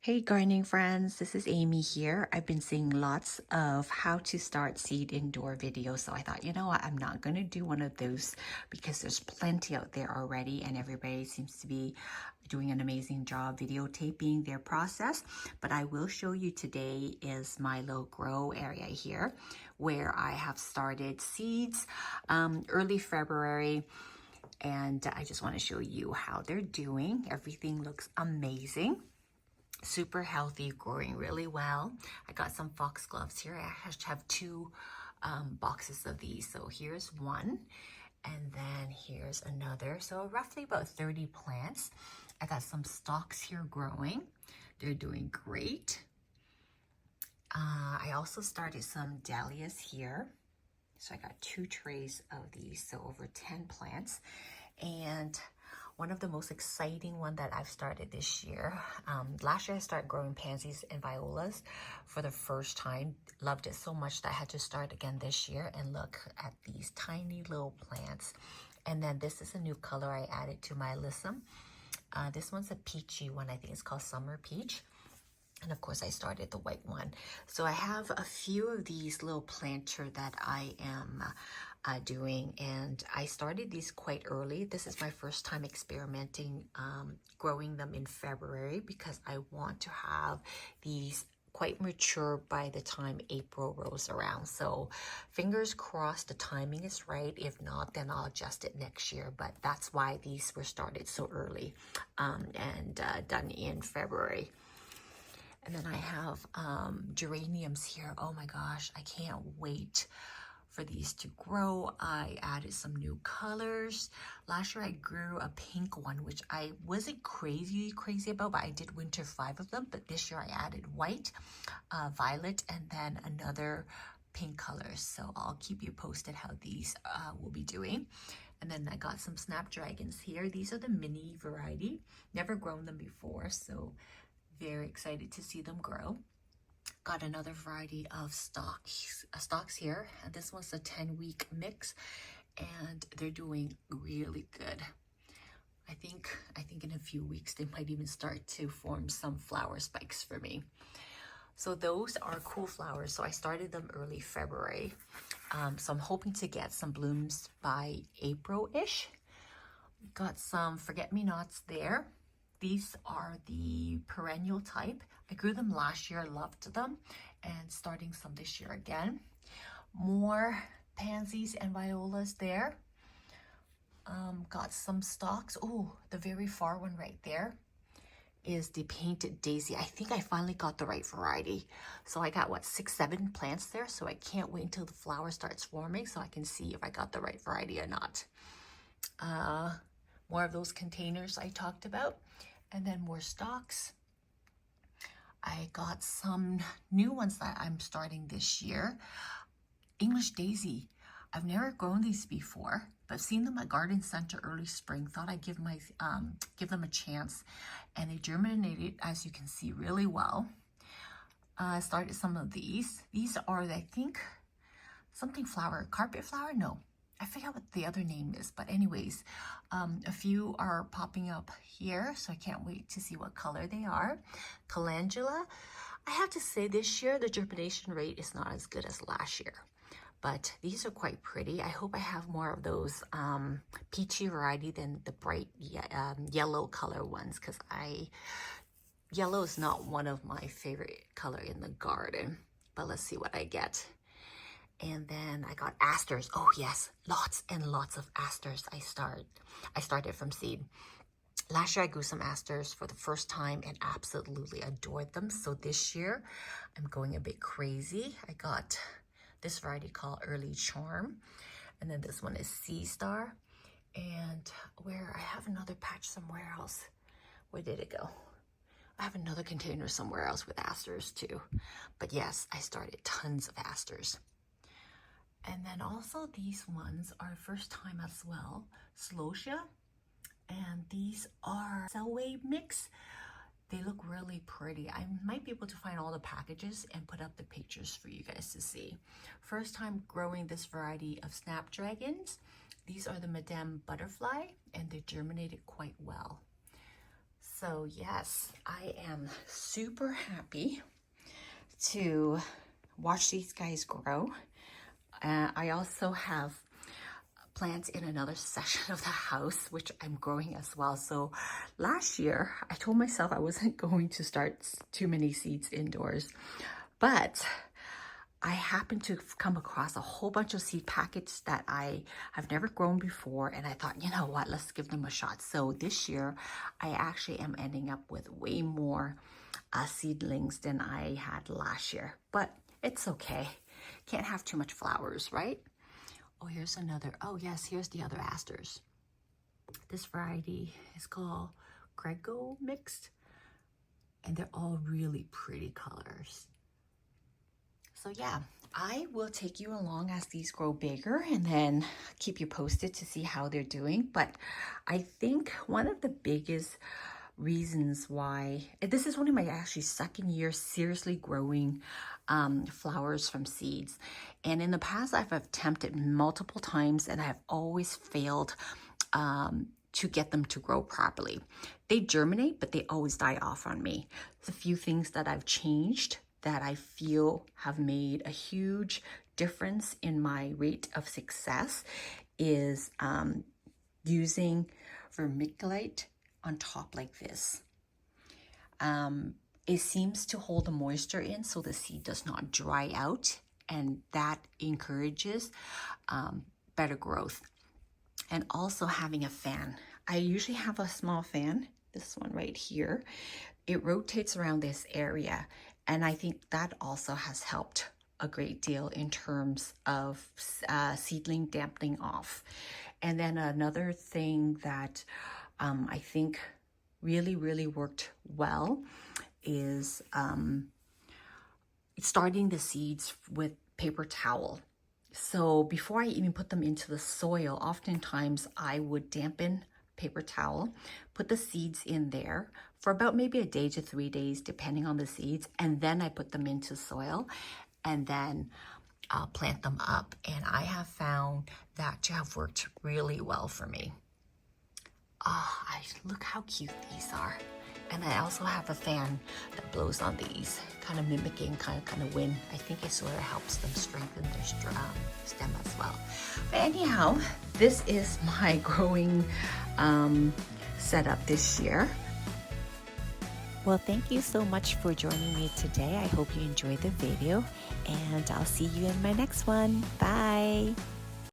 Hey gardening friends, this is Amy here. I've been seeing lots of how to start seed indoor videos, so I thought, you know what, I'm not going to do one of those because there's plenty out there already and everybody seems to be doing an amazing job videotaping their process. But I will show you today is my little grow area here where I have started seeds early February. And I just want to show you how they're doing. Everything looks amazing. Super healthy, growing really well. I got some foxgloves here. I have two boxes of these. So here's one, and then here's another. So roughly about 30 plants. I got some stalks here growing. They're doing great. I also started some dahlias here. So I got 2 trays of these, so over 10 plants. And one of the most exciting one that I've started this year. Last year I started growing pansies and violas for the first time. Loved it so much that I had to start again this year. And look at these tiny little plants. And then this is a new color I added to my alyssum. This one's a peachy one. I think it's called Summer Peach. And of course I started the white one. So I have a few of these little planter that I am doing, and I started these quite early. This is my first time experimenting growing them in February because I want to have these quite mature by the time April rolls around. So fingers crossed the timing is right. If not, then I'll adjust it next year. But that's why these were started so early and done in February. And then I have geraniums here. Oh my gosh, I can't wait for these to grow. I added some new colors. Last year I grew a pink one, which I wasn't crazy about, but I did winter 5 of them. But this year I added white, violet, and then another pink color. So I'll keep you posted how these will be doing. And then I got some snapdragons here. These are the mini variety. Never grown them before, so very excited to see them grow. Got another variety of stalks here, and this one's a 10-week mix, and they're doing really good. I think in a few weeks they might even start to form some flower spikes for me. So those are cool flowers. So I started them early February. So I'm hoping to get some blooms by April-ish. Got some forget-me-nots there. These are the perennial type. I grew them last year, loved them, and starting some this year again. More pansies and violas there. Got some stalks. Oh, the very far one right there is the painted daisy. I think I finally got the right variety. So I got, what, 6, 7 plants there. So I can't wait until the flower starts forming so I can see if I got the right variety or not. More of those containers I talked about. And then more stalks. I got some new ones that I'm starting this year. English daisy. I've never grown these before, but seen them at Garden Center early spring. Thought I'd give them a chance, and they germinated, as you can see, really well. I started some of these. These are, I think, something flower, carpet flower? No. I forget what the other name is, but anyways, a few are popping up here, so I can't wait to see what color they are. Calendula, I have to say this year the germination rate is not as good as last year, but these are quite pretty. I hope I have more of those peachy variety than the bright yellow color ones, because yellow is not one of my favorite color in the garden, but let's see what I get. And then I got asters. Oh yes, lots and lots of asters. I started from seed. Last year I grew some asters for the first time and absolutely adored them. So this year I'm going a bit crazy. I got this variety called Early Charm. And then this one is Sea Star. And I have another patch somewhere else. Where did it go? I have another container somewhere else with asters too. But yes, I started tons of asters. And then also these ones are first time as well, Celosia, and these are Selway mix. They look really pretty. I might be able to find all the packages and put up the pictures for you guys to see. First time growing this variety of snapdragons. These are the Madame Butterfly, and they germinated quite well. So yes, I am super happy to watch these guys grow. I also have plants in another section of the house, which I'm growing as well. So last year, I told myself I wasn't going to start too many seeds indoors, but I happened to come across a whole bunch of seed packets that I have never grown before. And I thought, you know what, let's give them a shot. So this year, I actually am ending up with way more seedlings than I had last year. But it's okay. Can't have too much flowers, right? Oh, here's another. Oh, yes, here's the other asters. This variety is called Grego Mixed. And they're all really pretty colors. So yeah, I will take you along as these grow bigger and then keep you posted to see how they're doing. But I think one of the biggest reasons why, this is only my actually second year seriously growing flowers from seeds. And in the past, I've attempted multiple times and I've always failed to get them to grow properly. They germinate, but they always die off on me. There's a few things that I've changed that I feel have made a huge difference in my rate of success is using vermiculite on top like this. It seems to hold the moisture in so the seed does not dry out, and that encourages better growth. And also having a fan. I usually have a small fan, this one right here. It rotates around this area, and I think that also has helped a great deal in terms of seedling dampening off. And then another thing that I think really worked well is starting the seeds with paper towel. So before I even put them into the soil, oftentimes I would dampen paper towel, put the seeds in there for about maybe a day to 3 days, depending on the seeds. And then I put them into soil and then I'll plant them up. And I have found that to have worked really well for me. Look how cute these are. And I also have a fan that blows on these, kind of mimicking kind of wind. I think it sort of helps them strengthen their stem as well. But anyhow, this is my growing setup this year. Well, thank you so much for joining me today. I hope you enjoyed the video, and I'll see you in my next one. Bye.